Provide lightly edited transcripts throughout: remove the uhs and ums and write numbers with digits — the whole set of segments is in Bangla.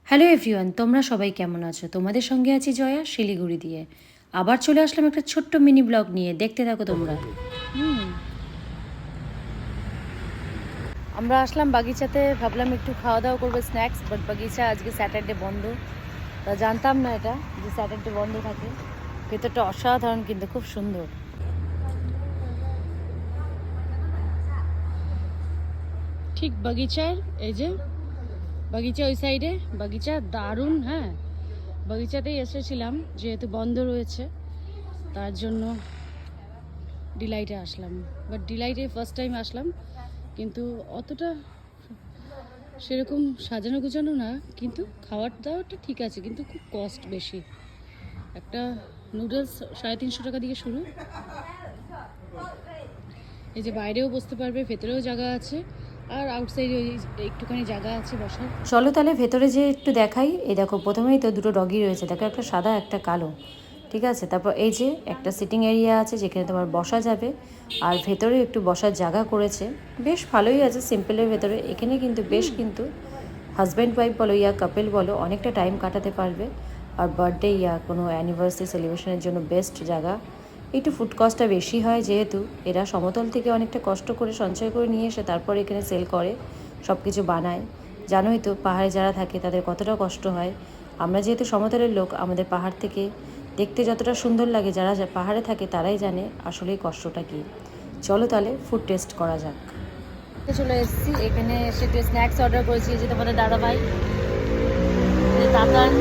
হ্যালো এভরিওয়ান, তোমরা সবাই কেমন আছো? তোমাদের সঙ্গে আছি জয়া, শিলিগুড়ি দিয়ে। আবার চলে আসলাম একটা ছোট্ট মিনি ব্লগ নিয়ে, দেখতে থাকো তোমরা। আমরা আসলাম বাগিচাতে, ভাবলাম একটু খাওয়া দাওয়া করবো স্ন্যাক্স, বাট বাগিচা আজকে স্যাটারডে বন্ধ। তা জানতাম না এটা যে স্যাটারডে বন্ধ থাকে। ভেতরটা অসাধারণ, কিন্তু খুব সুন্দর। ঠিক বাগিচার এই যে বাগিচা ওই সাইডে, বাগিচা দারুণ। হ্যাঁ, বাগিচাতেই এসেছিলাম, যেহেতু বন্ধ রয়েছে তার জন্য ডিলাইটে আসলাম। বাট ডিলাইটে ফার্স্ট টাইম আসলাম, কিন্তু অতটা সেরকম সাজানো গোছানো না, কিন্তু খাওয়ার দাওয়াটা ঠিক আছে, কিন্তু খুব কস্ট বেশি। একটা নুডলস 350 টাকা দিয়ে শুরু। এই যে বাইরেও বসতে পারবে, ভেতরেও জায়গা আছে, আর আউটসাইডে ওই একটুখানি জায়গা আছে বসার। চলো তাহলে ভেতরে যে একটু দেখাই। এই দেখো, প্রথমেই তো দুটো ডগি রয়েছে, দেখো, একটা সাদা একটা কালো। ঠিক আছে, তারপর এই যে একটা সিটিং এরিয়া আছে যেখানে তোমার বসা যাবে, আর ভেতরে একটু বসার জায়গা করেছে, বেশ ভালোই আছে সিম্পলের ভেতরে। এখানে কিন্তু বেশ কিন্তু হাজব্যান্ড ওয়াইফ বলো ইয়া কাপেল বলো, অনেকটা টাইম কাটাতে পারবে। আর বার্থডে ইয়া কোনো অ্যানিভার্সারি সেলিব্রেশনের জন্য বেস্ট জায়গা। একটু ফুড কস্টটা বেশি হয়, যেহেতু এরা সমতল থেকে অনেকটা কষ্ট করে সঞ্চয় করে নিয়ে এসে তারপর এখানে সেল করে, সব কিছু বানায়। জানোই তো পাহাড়ে যারা থাকে তাদের কতটা কষ্ট হয়। আমরা যেহেতু সমতলের লোক, আমাদের পাহাড় থেকে দেখতে যতটা সুন্দর লাগে, যারা পাহাড়ে থাকে তারাই জানে আসলেই কষ্টটা কী। চলো তাহলে ফুড টেস্ট করা যাক। চলে এসেছি, এখানে এসে একটু স্ন্যাক্স অর্ডার করেছি, যে তোমাদের দাদাভাই তাতান।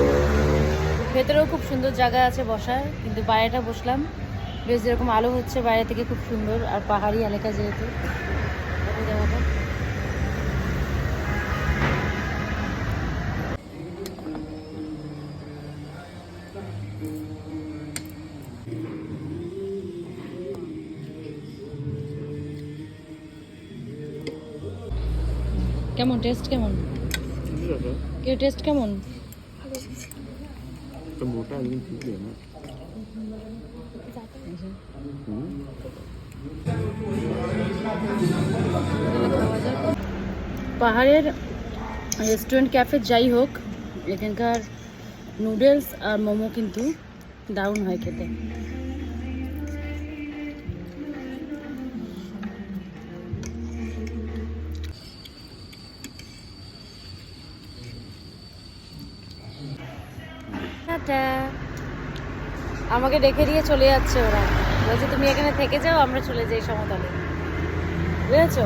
ভেতরেও খুব সুন্দর জায়গা আছে বসার, কিন্তু বাইরেটা বসলাম, বেশ যেরকম আলো হচ্ছে বাইরে থেকে, খুব সুন্দর। আর পাহাড়ি এলাকা যেহেতু, জায়গাটা কেমন, টেস্ট কেমন, কেউ টেস্ট কেমন? পাহাড়ের রেস্টুরেন্ট ক্যাফে যাই হোক, এখানকার নুডলস আর মোমো কিন্তু দারুণ হয় খেতে। আমাকে ডেকে দিয়ে চলে যাচ্ছে ওরা, বলছে তুমি এখানে থেকে যাও, আমরা চলে যাই সমতলে, বুঝেছো?